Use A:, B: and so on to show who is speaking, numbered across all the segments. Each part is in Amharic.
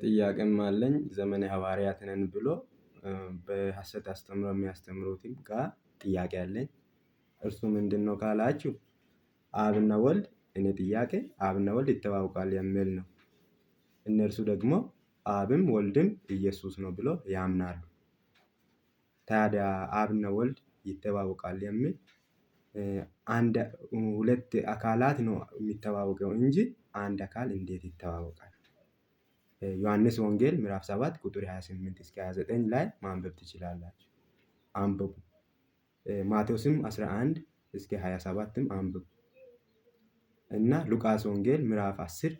A: ጥያቄም አለኝ። ዘመነ ሐዋርያት ነን ብሎ በሐሰት አስተምረው የሚያስተምሩትም ጋር ጥያቄ አለኝ። እርሱ ምንድነው ካላችሁ አብና ወልድ እኔ ጥያቄ አብና ወልድ ይተዋወቃል የሚል ነው። እነርሱ ደግሞ አብም ወልድም ኢየሱስ ነው ብሎ ያምናሉ። ታዲያ አብና ወልድ ይተዋወቃል የሚል አንድ ሁለት አካላት ነው የሚተዋወቀው እንጂ አንድ አካል እንዴት ይተዋወቃል? ዮሐንስ ወንጌል ምዕራፍ 7 ቁጥር 28 እስከ 29 ላይ ማንበብ ትችላላችሁ። አንብቡ። ማቴዎስም 11 እስከ 27ም አንብቡ። እና ሉቃስ ወንጌል ምዕራፍ 10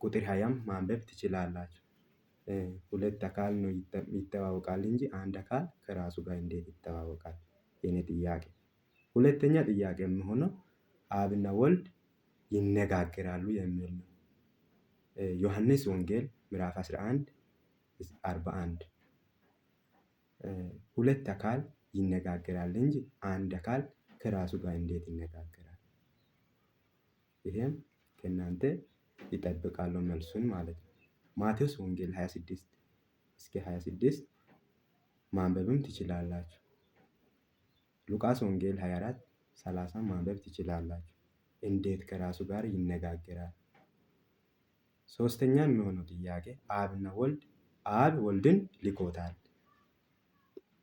A: ቁጥር 20ም ማንበብ ትችላላችሁ። ሁለት አካል ነው ይተዋወቃል እንጂ አንድ አካል ከራሱ ጋር እንዴት ይተዋወቃል? የኔ ጥያቄ። ሁለተኛ ጥያቄ የሚሆነው አብና ወልድ ይነጋገራሉ የሚል ነው። ዮሐንስ ወንጌል ምዕራፍ 11 41 ሁለት አካል ይነጋገራል እንጂ አንድ አካል ከራሱ ጋር እንዴት ይነጋገራል? ይሄም ከእናንተ ይጠብቃሉ መልሱን ማለት ነው። ማቴዎስ ወንጌል 26 እስከ 26 ማንበብም ትችላላችሁ። ሉቃስ ወንጌል 24 30 ማንበብ ትችላላችሁ። እንዴት ከራሱ ጋር ይነጋገራል? ሶስተኛ የሚሆነው ጥያቄ አብና ወልድ አብ ወልድን ልኮታል።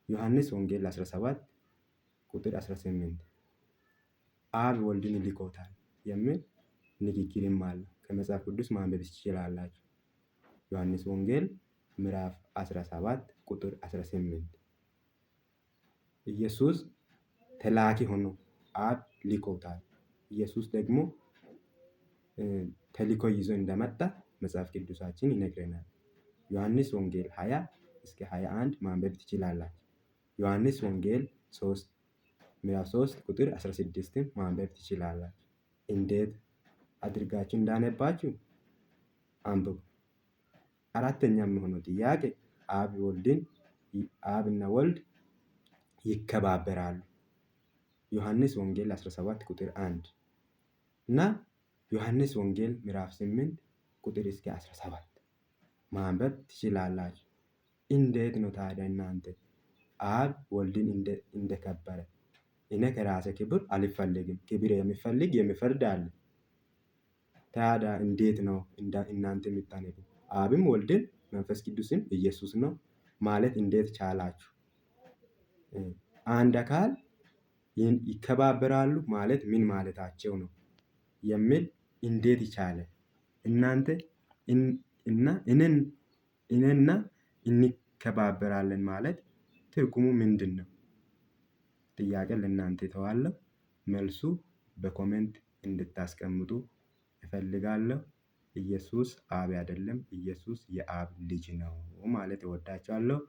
A: ዮሐንስ ወንጌል 17 ቁጥር 18 አብ ወልድን ልኮታል የሚል ንግግርም አለ። ከመጽሐፍ ቅዱስ ማንበብ ትችላላችሁ። ዮሐንስ ወንጌል ምዕራፍ 17 ቁጥር 18 ኢየሱስ ተላኪ ሆኖ አብ ልኮታል። ኢየሱስ ደግሞ ተልእኮ ይዞ እንደመጣ መጽሐፍ ቅዱሳችን ይነግረናል። ዮሐንስ ወንጌል 20 እስከ 21 ማንበብ ትችላላችሁ። ዮሐንስ ወንጌል 3 ምዕራፍ 3 ቁጥር 16ም ማንበብ ትችላላችሁ። እንዴት አድርጋችሁ እንዳነባችሁ አንብቡ። አራተኛ የሚሆነው ጥያቄ አብና ወልድ ይከባበራሉ። ዮሐንስ ወንጌል 17 ቁጥር 1 እና ዮሐንስ ወንጌል ምዕራፍ 8 ቁጥር እስከ 17 ማንበብ ትችላላችሁ። እንዴት ነው ታዲያ እናንተ አብ ወልድን እንደከበረ እኔ ከራሴ ክብር አልፈልግም፣ ክብር የሚፈልግ የሚፈርድ አለ። ታዲያ እንዴት ነው እናንተ የምታነቡ? አብም ወልድም መንፈስ ቅዱስም ኢየሱስ ነው ማለት እንዴት ቻላችሁ? አንድ አካል ይከባበራሉ ማለት ምን ማለታቸው ነው የሚል እንዴት ይቻለ? እናንተ እና እኔና እንከባበራለን ማለት ትርጉሙ ምንድነው? ጥያቄ ለእናንተ እተዋለሁ። መልሱ በኮሜንት እንድታስቀምጡ እፈልጋለሁ። ኢየሱስ አብ አይደለም፣ ኢየሱስ የአብ ልጅ ነው ማለት እወዳችኋለሁ።